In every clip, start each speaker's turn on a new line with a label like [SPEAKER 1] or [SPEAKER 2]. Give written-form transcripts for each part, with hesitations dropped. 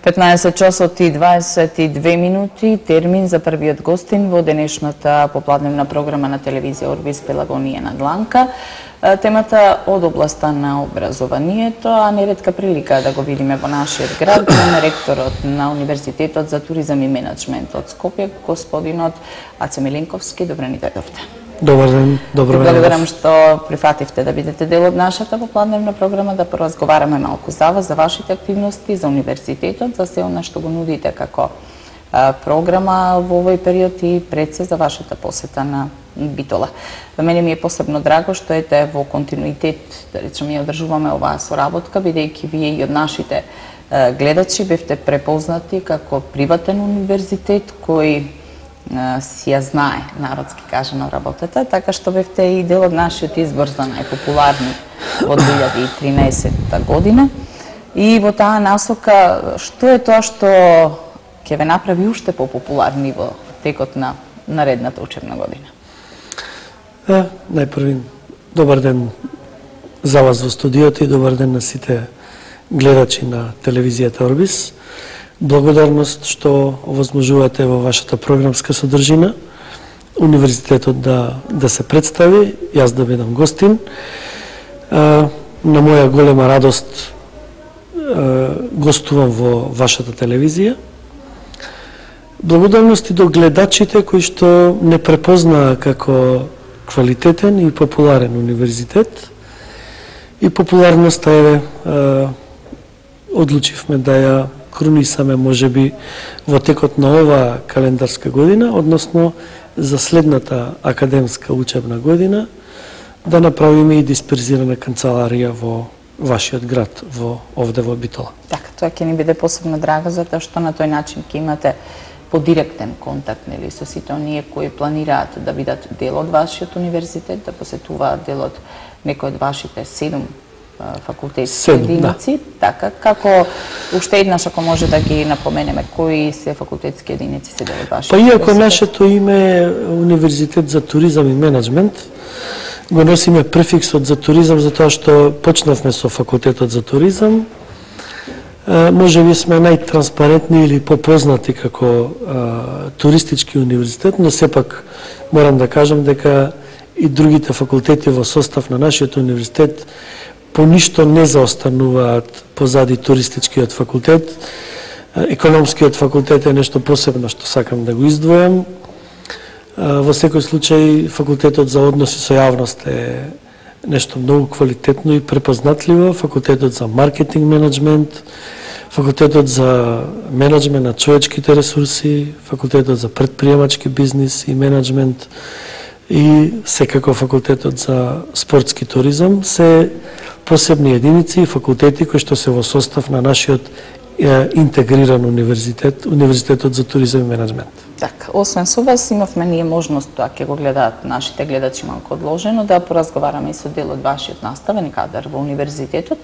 [SPEAKER 1] 15 часот и 22 минути, термин за првиот гостин во денешната попладневна програма на телевизија Орбис Пелагонија на Дланка. Темата од областа на образованието, а неретка прилика да го видиме во нашиот град, на ректорот на Универзитетот за туризам и менеджмент од Скопје, господинот Аце Миленковски. Добре ни дојдовте.
[SPEAKER 2] Добар ден, добро време.
[SPEAKER 1] Благодарам што прифативте да бидете дел од нашата попладневна програма, да поразговараме малку за вас, за вашите активности, за универзитетот, за се она што го нудите како програма во овој период и пред се за вашата посета на Битола. За мене ми е посебно драго што ете во континуитет, да речеме, одржуваме оваа соработка, бидејќи вие и од нашите гледачи бевте препознати како приватен универзитет кој си ја знае, народски кажано, работата, така што бевте и дел од нашиот избор за најпопуларни во 2013 година. И во таа насока, што е тоа што ќе ве направи уште попопуларни во текот на наредната учебна година?
[SPEAKER 2] Најпрви, добар ден за вас во студиото и добар ден на сите гледачи на телевизијата Орбис. Благодарност што овозможувате во вашата програмска содржина универзитетот да се представи, јас да бидам гостин. На моја голема радост гостувам во вашата телевизија. Благодарности до гледачите кои што не препознаа како квалитетен и популарен универзитет. И популарноста одлучивме да ја крунисаме можеби во текот на оваа календарска година, односно за следната академска учебна година, да направиме и дисперзирана канцеларија во вашиот град, овде во Битола.
[SPEAKER 1] Така, тоа ќе ни биде посебно драго, затоа што на тој начин ќе имате подиректен контакт, нели, со сите оние кои планираат да бидат дел од вашиот универзитет, да посетуваат дел од некој од вашите 7 факултетски единици, така, како уште еднаш ако може да ги напоменеме кои се факултетски единици се дел од вашиот универзитет?
[SPEAKER 2] Па иако нашето име е Универзитет за туризам и менеджмент, го носиме префиксот за туризам затоа што почнавме со факултетот за туризам. Може би сме најтранспарентни или попознати како туристички универзитет, но сепак морам да кажам дека и другите факултети во состав на нашиот универзитет по ништо не заостануваат позади туристичкиот факултет. Економскиот факултет е нешто посебно што сакам да го издвојам. Во секој случај факултетот за односи со јавност е нешто многу квалитетно и препознатливо. Факултетот за маркетинг менеджмент, факултетот за менеджмент на човечките ресурси, факултетот за претприемачки бизнис и менеджмент и секако факултетот за спортски туризам се посебни единици и факултети кои што се во состав на нашиот интегриран универзитет, Универзитетот за туризам и менеджмент.
[SPEAKER 1] Така, освен со вас имавме ние можност, тоа ќе го гледаат нашите гледачи малку одложено, да поразговараме и со дел од вашиот наставен кадар во универзитетот,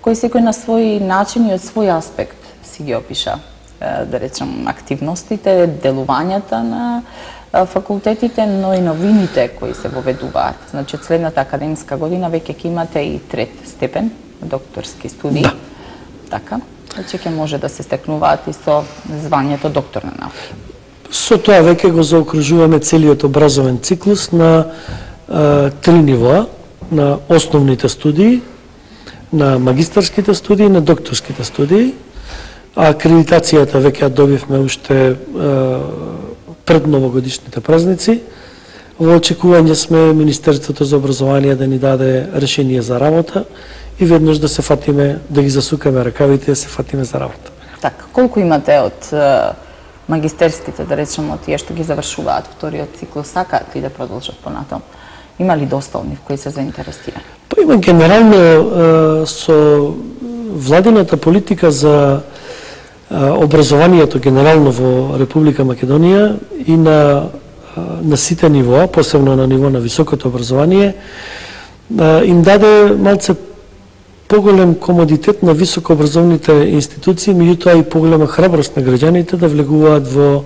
[SPEAKER 1] кој секој на свој начин и од свој аспект си ги опиша, да речем, активностите, делувањата на факултетите, но и новините кои се воведуваат. Значи, од следната академска година веќе ќе имате и трет степен, докторски студии.
[SPEAKER 2] Да.
[SPEAKER 1] Така, значи ќе може да се стекнуваат и со званието доктор на науки.
[SPEAKER 2] Со тоа веќе го заокружуваме целиот образовен циклус на 3 нивоа, на основните студии, на магистарските студии, на докторските студии. А акредитацијата веќе ја добивме уште пред новогодишните празници. Во очекување сме Министерството за образование да ни даде решение за работа и веднаш да се фатиме, да ги засукаме ракавите и да се фатиме за работа.
[SPEAKER 1] Така, колку имате од магистерските, да речем, од тие што ги завршуваат вториот циклус, сакаат ли да продолжат понатаму? Има ли доста од нив кои се заинтересирани?
[SPEAKER 2] Па има генерално со владината политика за образованието генерално во Република Македонија и на сите нивоа, посебно на ниво на високото образование, им даде малце поголем комодитет на високообразовните институции, меѓутоа и поголема храброст на граѓаните да влегуваат во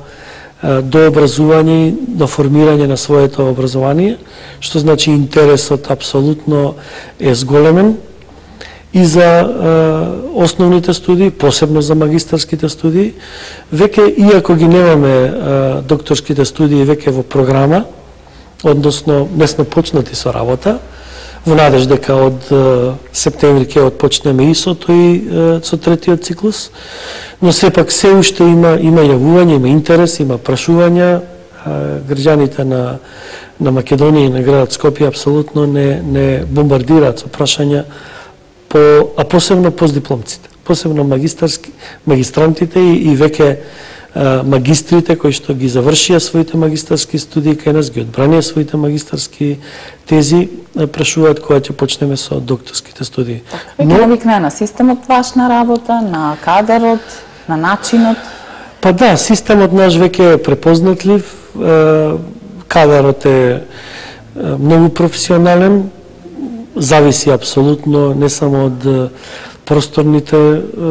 [SPEAKER 2] дообразување, до формирање на своето образование, што значи интересот апсолутно е зголемен и за основните студии, посебно за магистарските студии. Веќе, иако ги немаме докторските студии веќе во програма, односно не сме почнати со работа, во надеж дека од септември ќе отпочнеме и со третиот циклус, но сепак се уште има јавување, има интерес, има прашувања. Граѓаните на Македонија и на градот Скопје апсолутно не бомбардираат со прашања, а посебно постдипломците, посебно магистрантите и веќе магистрите кои што ги завршија своите магистарски студии кај нас, ги одбранија своите магистарски тези, прашуваат кога ќе почнеме со докторските студии.
[SPEAKER 1] Веќе навикнаа на системот вашна работа, на кадарот, на начинот?
[SPEAKER 2] Па да, системот наш веќе е препознатлив, кадарот е многу професионален, зависи апсолутно не само од просторните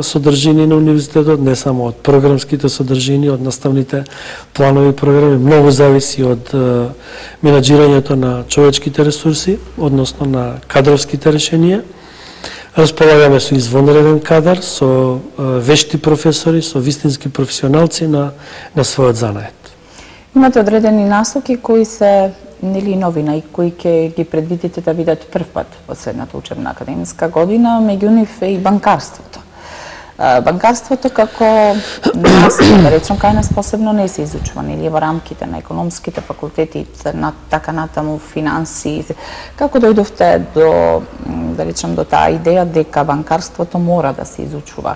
[SPEAKER 2] содржини на универзитетот, не само од програмските содржини, од наставните планови и програми, многу зависи од менаџирањето на човечките ресурси, односно на кадровските решенија. Располагаме со извонреден кадар, со вешти професори, со вистински професионалци на својот занает.
[SPEAKER 1] Имате одредени насоки кои се нели новина и кои ќе ги предвидите да бидат прв пат во следната учебна академска година, меѓу нив е и банкарството. Банкарството како нас, да речем, кај нас посебно не се изучува, нели во рамките на економските факултети, така натаму финанси. Како дојдовте до, да речем, до таа идеја дека банкарството мора да се изучува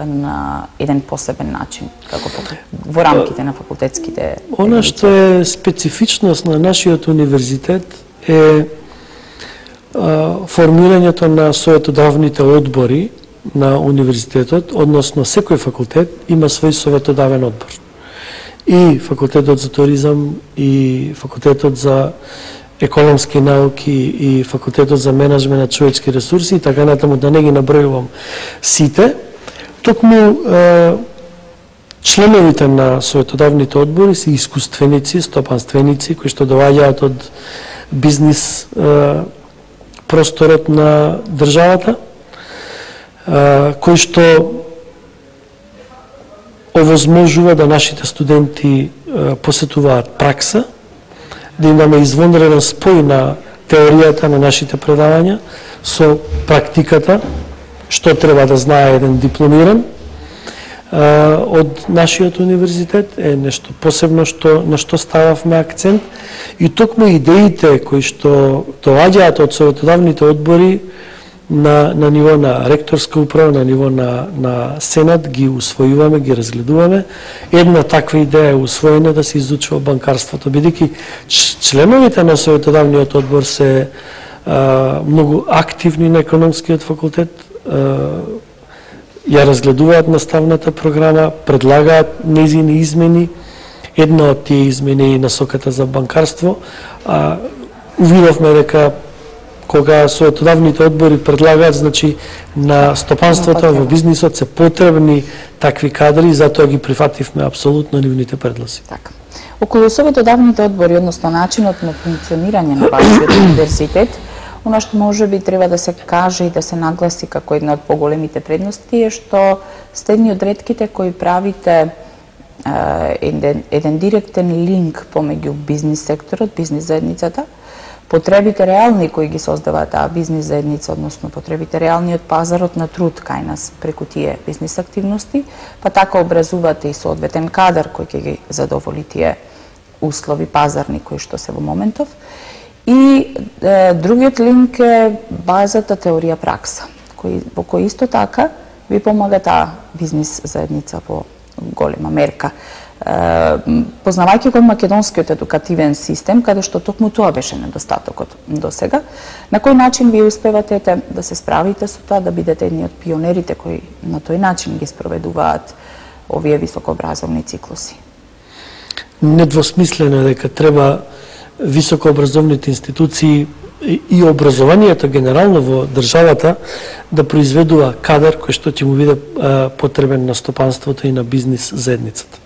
[SPEAKER 1] на еден посебен начин, како во рамките на факултетските?
[SPEAKER 2] Она што е специфичност на нашиот универзитет е формирањето на советодавните одбори на универзитетот, односно секој факултет има свој советодавен одбор. И факултетот за туризам, и факултетот за економски науки, и факултетот за менеджмент на човечки ресурси, и така натаму, да не ги набројувам сите. Токму членовите на советодавните одбори се искуственици, стопанственици, кои што доаѓаат од бизнис просторот на државата, кои што овозможува да нашите студенти посетуваат пракса, да имаме извонреден спој на теоријата на нашите предавања со практиката, што треба да знае еден дипломиран од нашиот универзитет, е нешто посебно на што стававме акцент, и токму идеите кои што доаѓаат од советодавните одбори на ниво на ректорска управа, на ниво на Сенат, ги усвојуваме, ги разгледуваме. Една таква идеја е усвоена да се изучува банкарството, бидејќи членовите на советодавниот одбор се многу активни на економскиот факултет, ја разгледуваат наставната програма, предлагаат нејзини измени. Една од тие измени е насоката за банкарство. Увидовме дека кога советодавните одбори предлагаат, значи на стопанството, во бизнисот се потребни такви кадри, затоа ги прифативме апсолутно нивните предлози.
[SPEAKER 1] Така. Околу советодавните одбори, односно начинот на функционирање на вашиот универзитет, она што може би треба да се каже и да се нагласи како една од поголемите предности е што сте едни од ретките кои правите еден директен линк помеѓу бизнис секторот, бизнис заедницата, потребите реални кои ги создава таа бизнис заедница, односно потребите реалниот пазарот на труд кај нас преку тие бизнис активности, па така образувате и соодветен кадар кој ќе ги задоволи тие услови пазарни кои што се во моментов. И другиот линк е базата теорија пракса, во кој исто така ви помага таа бизнис заедница во голема мерка. Познавајќи го македонскиот едукативен систем, каде што токму тоа беше недостатокот до сега, на кој начин ви успевате да се справите со тоа, да бидете едни од пионерите кои на тој начин ги спроведуваат овие високообразовни циклуси?
[SPEAKER 2] Недвосмислено дека треба високообразовните институции и образованието генерално во државата да произведува кадар кој што ќе му биде потребен на стопанството и на бизнис заедницата.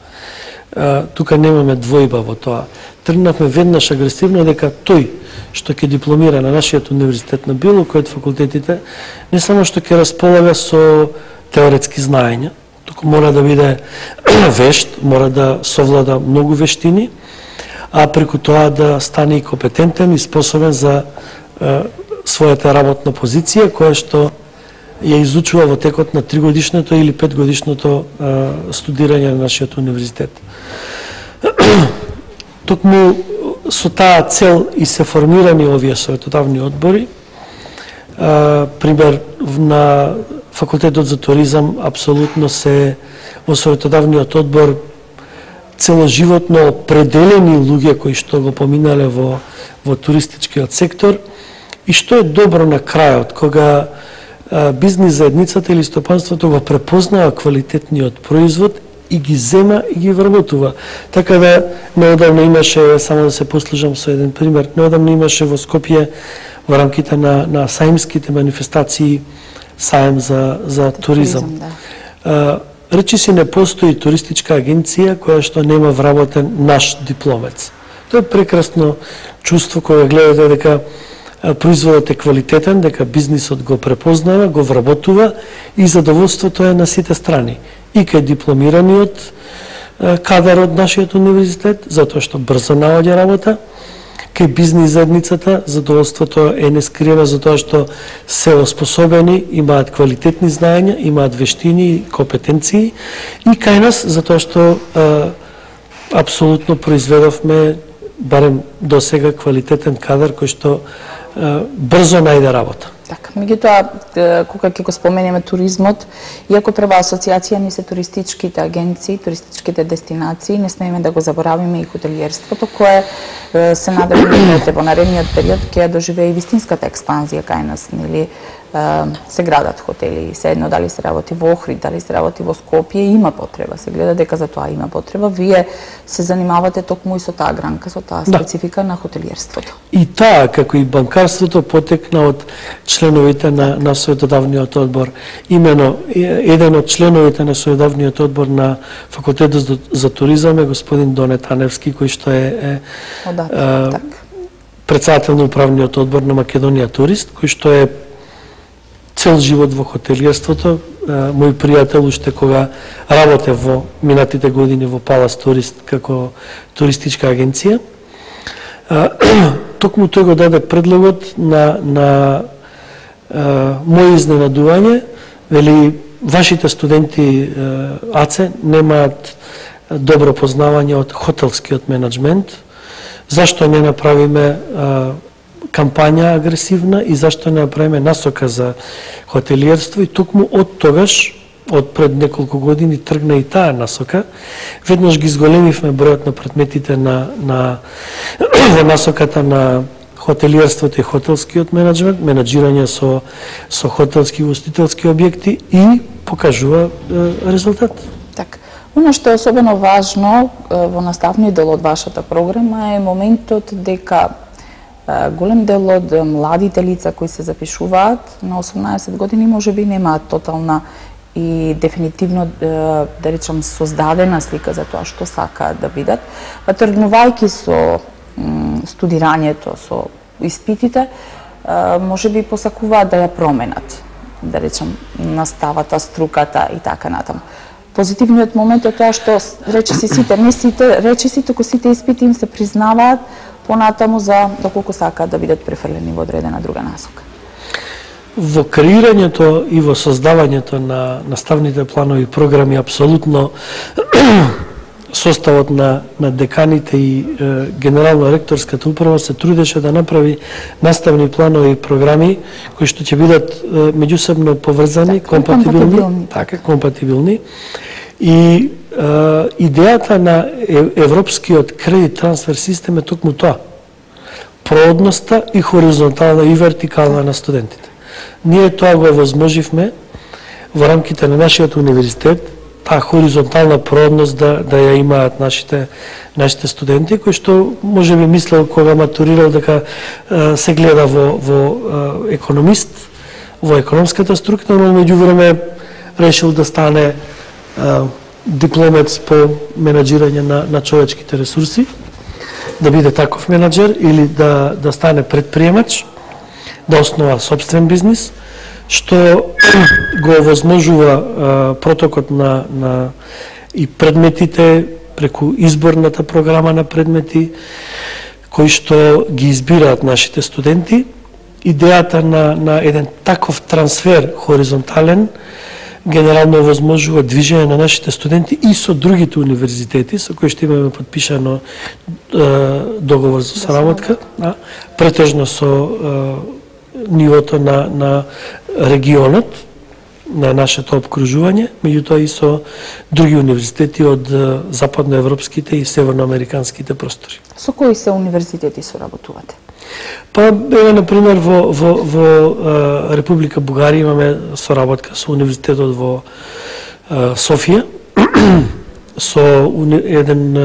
[SPEAKER 2] Тука немаме двојба во тоа. Тргнавме веднаш агресивно дека тој што ќе дипломира на нашиот универзитет, на било кој од факултетите, не само што ќе располага со теоретски знаења, туку мора да биде вешт, мора да совлада многу вештини, а преку тоа да стане и компетентен и способен за својата работна позиција, која што ја изучува во текот на 3-годишното или 5-годишното студирање на нашиот универзитет. Токму со таа цел и се формирани овие советодавни одбори. Пример, на факултетот за туризам апсолутно се во советодавниот одбор целоживотно определени луѓе кои што го поминале во туристичкиот сектор, и што е добро на крајот, кога бизнис заедницата или стопанството го препознава квалитетниот производ и ги зема и ги вработува. Така да неодамно имаше, само да се послужам со еден пример, неодамно имаше во Скопје во рамките на саимските манифестации саем за туризам. Речи си не постои туристичка агенција која што нема вработен наш дипломец. Тоа е прекрасно чувство кога гледате дека производот е квалитетен, дека бизнисот го препознава, го вработува и задоволството е на сите страни. И кај дипломираниот кадар од нашиот универзитет, затоа што брзо наоѓа работа, кај бизнис заедницата задоволството е нескриено затоа што се оспособени, имаат квалитетни знаења, имаат вештини и компетенции, и кај нас затоа што апсолутно произведовме барем досега квалитетен кадар кој што брзо најде работа.
[SPEAKER 1] Така, меѓутоа, кога ќе го споменеме туризмот, иако прва асоциација ни се туристичките агенции, туристичките дестинации, не смееме да го заборавиме и хотелиерството, кое се надеваме во наредниот период ќе доживее и вистинската експанзија кај нас, нели? Се градат хотели, се едно дали се работи во Охрид, дали се работи во Скопје, има потреба, се гледа дека за тоа има потреба. Вие се занимавате токму и со таа гранка, со таа специфика на хотелиерството.
[SPEAKER 2] И таа, како и банкарството, потекна од членовите на советодавниот одбор. Имено, еден од членовите на советодавниот одбор на факултетот за туризам е господин Доне Таневски, кој што е претседател на управниот одбор на Македонија Турист, кој што е цел живот во хотелиерството, мој пријател уште кога работе во минатите години во Палас Турист како туристичка агенција. Токму тој го даде предлогот на мој изненадување, вели вашите студенти АЦЕ немаат добро познавање од хотелскиот менеджмент, зашто не направиме кампања агресивна и зашто не направиме насока за хотелиерство, и токму од тогаш, од пред неколку години тргна и таа насока. Веднаш ги зголемивме бројот на предметите во насоката на хотелиерството и хотелскиот менеджмент, менеджирање со хотелски и гостителски објекти, и покажува резултат.
[SPEAKER 1] Така. Оно што е особено важно во наставниот дел од вашата програма е моментот дека голем дел од младите лица кои се запишуваат на 18 години можеби немаат тотална и дефинитивно, да речам, создадена слика за тоа што сакаат да бидат. Тргнувајќи со студирањето, со испитите, можеби посакуваат да ја променат, да речам, наставата, струката и така натаму. Позитивниот момент е тоа што речиси туку сите испити им се признаваат понатаму за доколку сакаат да бидат префрлени во одредена друга насока.
[SPEAKER 2] Во креирањето и во создавањето на наставните планови и програми апсолутно составот на деканите и генерално ректорската управа се трудеше да направи наставни планови и програми кои што ќе бидат меѓусебно поврзани, компатибилни. И идејата на европскиот кредит трансфер систем е токму тоа. Проодноста и хоризонтална и вертикална на студентите. Ние тоа го возможивме во рамките на нашиот универзитет, таа хоризонтална проодност да ја имаат нашите студенти, кои што може би мислел кога матурирал дека се гледа во економист, во економската структура, но меѓувреме решил да стане дипломец по менеджирање на човечките ресурси. да биде таков менаџер или да стане предприемач, да основа собствен бизнис, што го овозможува протокот на и предметите преку изборната програма на предмети кои што ги избираат нашите студенти. Идејата на еден таков трансфер хоризонтален генерално овозможува движење на нашите студенти и со другите универзитети со кои што имаме подпишано договор за соработка, претежно со нивото на регионот, на нашето обкружување, меѓутоа и со други универзитети од западноевропските и северноамериканските простори.
[SPEAKER 1] Со кои се универзитети соработувате?
[SPEAKER 2] Па, еве, например, во Република Бугарија имаме соработка со универзитетот во Софија, со еден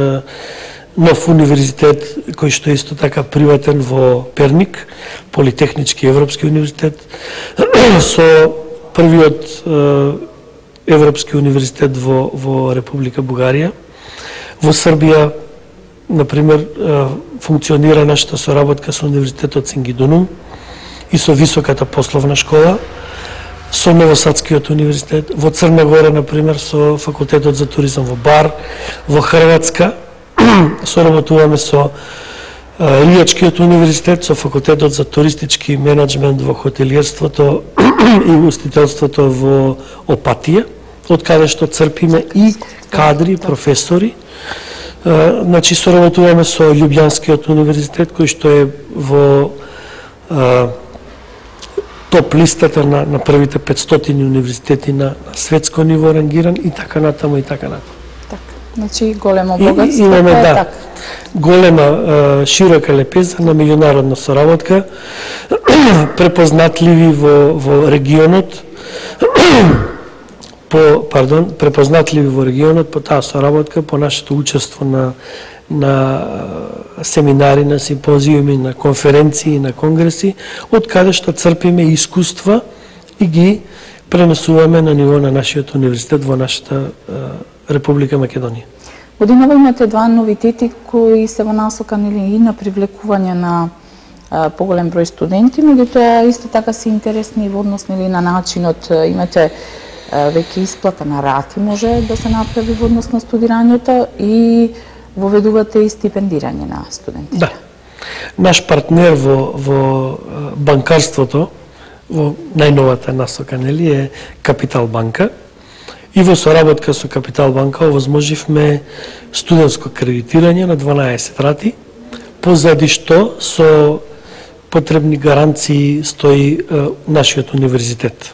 [SPEAKER 2] нов универзитет кој што е исто така приватен во Перник, Политехнички Европски универзитет, со првиот Европски универзитет во Република Бугарија. Во Србија, например, функционира нашата соработка со Универзитетот Сингидунум и со Високата пословна школа, со Новосадскиот универзитет, во Црна Гора, например, со Факултетот за туризам во Бар, во Хрватска соработуваме со Ријачкиот универзитет, со Факултетот за туристички менеджмент во хотелиерството и устителството во Опатија, од каде што црпиме и кадри, професори. Значи, соработуваме со Љубљанскиот универзитет, кој што е во топ листата на првите 500 универзитети на светско ниво рангиран и така натаму и така натаму.
[SPEAKER 1] Така, значи големо богатство.
[SPEAKER 2] Имаме, да, голема широка лепеза на меѓународна соработка, препознатливи во регионот, препознатливи во регионот по таа соработка, по нашето учество на семинари, на симпозиуми, на конференции, на конгреси, од каде што црпиме искуства и ги пренесуваме на ниво на нашиот универзитет во нашата Република Македонија.
[SPEAKER 1] Годинава имате два новитети кои се во насока и на привлекување на поголем број студенти, меѓутоа исто така се интересни во однос на начинот. Имате веќе исплата на рати може да се направи во однос на студирањето и воведувате и стипендирање на студентите.
[SPEAKER 2] Да. Наш партнер во банкарството, во најновата насока, е Капитал банка. И во соработка со Капитал банка овозможивме студентско кредитирање на 12 рати, позади што со потребни гаранции стои нашиот универзитет.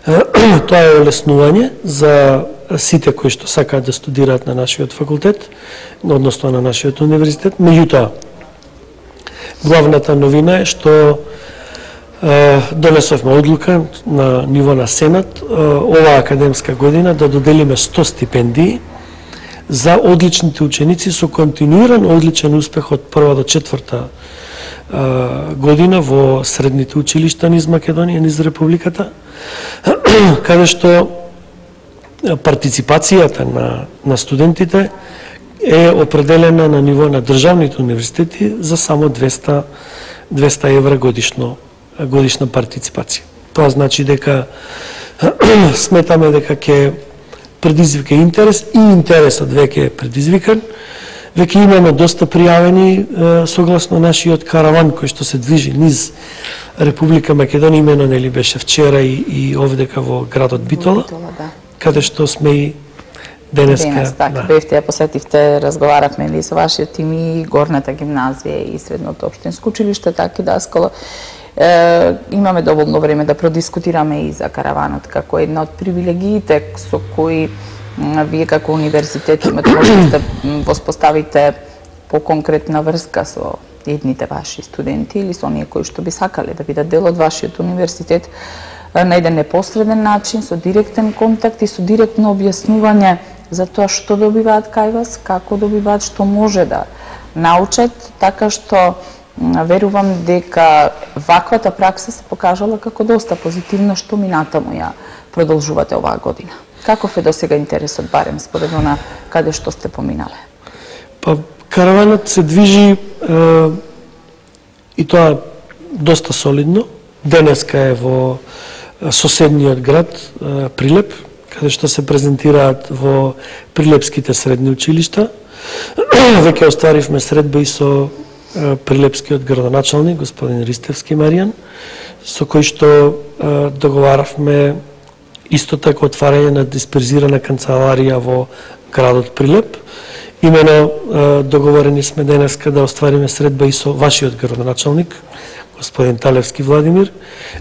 [SPEAKER 2] Тоа е олеснување за сите кои што сакаат да студираат на нашиот факултет, односно на нашиот универзитет. Меѓутоа, главната новина е што донесовме одлука на ниво на Сенат оваа академска година да доделиме 100 стипендии за одличните ученици со континуиран одличен успех од прва до четврта година во средните училишта низ Македонија, низ Републиката, каде што партиципацијата на студентите е определена на ниво на државните универзитети за само 200 евра годишна партиципација. Тоа значи дека сметаме дека ќе предизвика интерес и интересот веќе е предизвикан. Веќе имаме доста пријавени согласно нашиот караван кој што се движи низ Република Македонија, имено нели беше вчера и овдека во градот Битола, каде што сме и денеска.
[SPEAKER 1] Така, бевте, ја посетивте, разговаравме ли со вашиот тим и горната гимназија и средното општинско училиште, така и Даскало. Имаме доволно време да продискутираме и за караванот како една од привилегиите со кои вие како универзитет имате можност да воспоставите поконкретна врска со едните ваши студенти или со оние кои што би сакале да бидат дел од вашиот универзитет на еден непосреден начин, со директен контакт и со директно објаснување за тоа што добиваат кај вас, како добиваат, што може да научат, така што верувам дека ваквата пракса се покажала како доста позитивна, што минатаму ја продолжувате оваа година. Каков е досега интересот, барем според на каде што сте поминале?
[SPEAKER 2] Па, Караванот се движи и тоа доста солидно. Денеска е во соседниот град Прилеп, каде што се презентираат во прилепските средни училишта. Веќе остваривме средба и со прилепскиот градоначалник, господин Ристевски Маријан, со кој што договаравме исто така отварање на дисперзирана канцеларија во градот Прилеп. Имено договорени сме денеска да оствариме средба и со вашиот градоначалник, господин Талевски Владимир,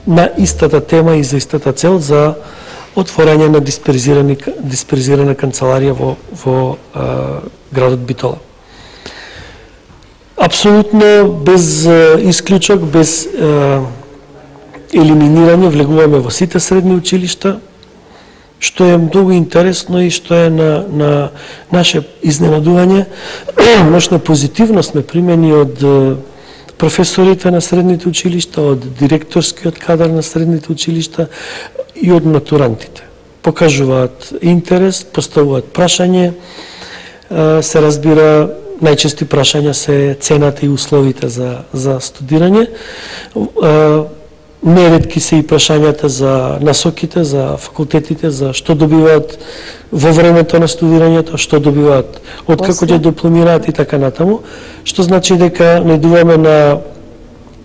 [SPEAKER 2] на истата тема и за истата цел за отворање на дисперзирана канцеларија во градот Битола. Апсолутно без исклучок, без елиминирање влегуваме во сите средни училишта, што е многу интересно и што е на наше изненадување. Мощна позитивно сме примени од професорите на средните училишта, од директорскиот кадар на средните училишта и од матурантите. Покажуваат интерес, поставуваат прашање, се разбира, најчести прашања се цената и условите за студирање. Неретки се и прашањата за насоките, за факултетите, за што добиваат во времето на студирањето, што добиваат откако ќе дипломираат и така натаму, што значи дека најдуваме на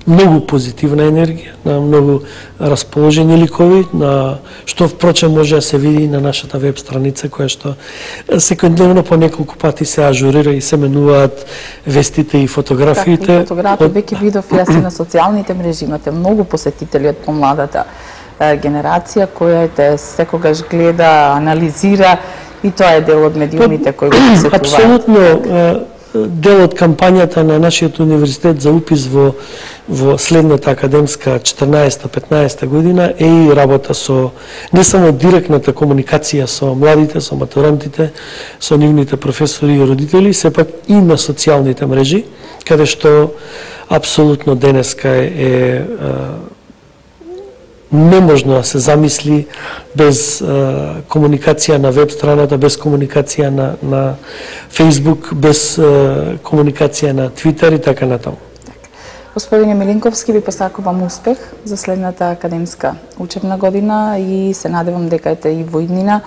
[SPEAKER 2] многу позитивна енергија, на многу расположени ликови, на што впрочем може да се види на нашата веб страница, која што секојдневно по неколку пати се ажурира и се менуваат вестите и фотографиите.
[SPEAKER 1] Така, и фотографии, веќе видов јас и на социјалните мрежи, имате многу посетители од помладата генерација, која те секогаш гледа, анализира и тоа е дел од медиумите кои го посетуваат.
[SPEAKER 2] Апсолутно, дел од кампањата на нашиот универзитет за упис во следната академска 14-15 година е и работа со не само директната комуникација со младите, со матурантите, со нивните професори и родители, сепак и на социјалните мрежи, каде што апсолутно денеска е неможно да се замисли без комуникација на веб страната, без комуникација на Facebook, без комуникација на Twitter и така натаму.
[SPEAKER 1] Господине Милинковски, ви посакувам успех за следната академска учебна година и се надевам дека и во иднина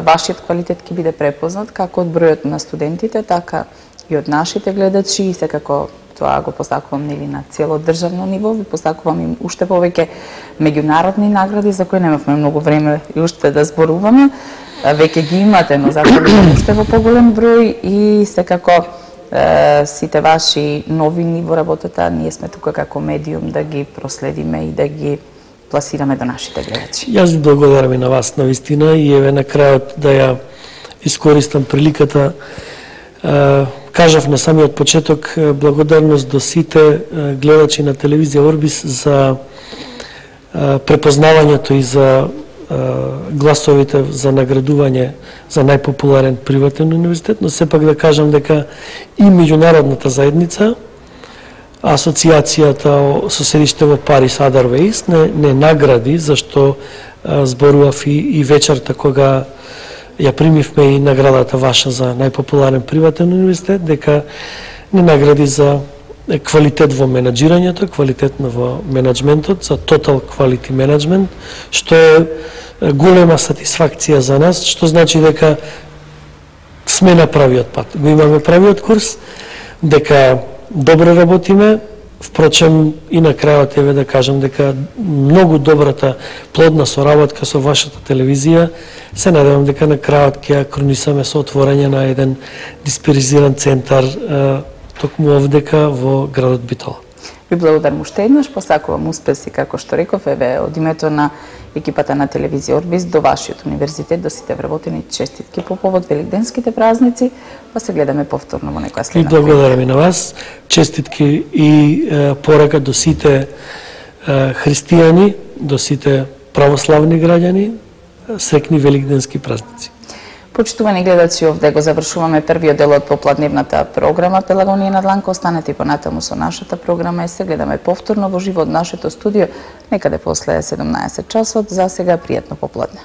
[SPEAKER 1] вашиот квалитет ќе биде препознат како од бројот на студентите, така и од нашите гледачи и секако тоа го посакувам нели на цело државно ниво, ви посакувам им уште повеќе меѓународни награди за кои немавме многу време и уште да зборуваме. Веќе ги имате, но затоа уште во поголем број и секако сите ваши новини во работата, ние сме тука како медиум да ги проследиме и да ги пласираме до нашите гледачи.
[SPEAKER 2] Јас ви благодарам и на вас навистина и еве на крајот да ја искористам приликата. Кажав на самиот почеток благодарност до сите гледачи на телевизија Орбис за препознавањето и за гласовите за наградување за најпопуларен приватен универзитет, но сепак да кажам дека и меѓународната заедница, асоциацијата со седиште во Парис Otherways не награди, зашто зборував и вечерта кога ја примивме и наградата ваша за најпопуларен приватен универзитет, дека не награди за квалитет во менаџирањето, квалитет во менеджментот, за Total Quality Management, што е голема сатисфакција за нас, што значи дека сме на правиот пат. Го имаме правиот курс, дека добро работиме, впрочем и на крајот еве да кажам дека многу добрата плодна соработка со вашата телевизија, се надевам дека на крајот ќе ја кронисаме со отворање на еден дисперзиран центар токму овдека во градот Битола.
[SPEAKER 1] Ви благодарам уште еднаш, посакувам успеси, како што реков, еве од името на екипата на телевизија Орбис до вашиот универзитет, до сите вработени, честитки по повод великденските празници, па се гледаме повторно во некоја следна.
[SPEAKER 2] И благодарам и на вас, честитки и порака до сите христијани, до сите православни граѓани, среќни великденски празници.
[SPEAKER 1] Почитувани гледачи, овде го завршуваме првиот дел од попладневната програма Пелагонија на дланка. Останете понатаму со нашата програма и се гледаме повторно во живо од нашето студио некаде после 17 часот. За сега пријатно попладне.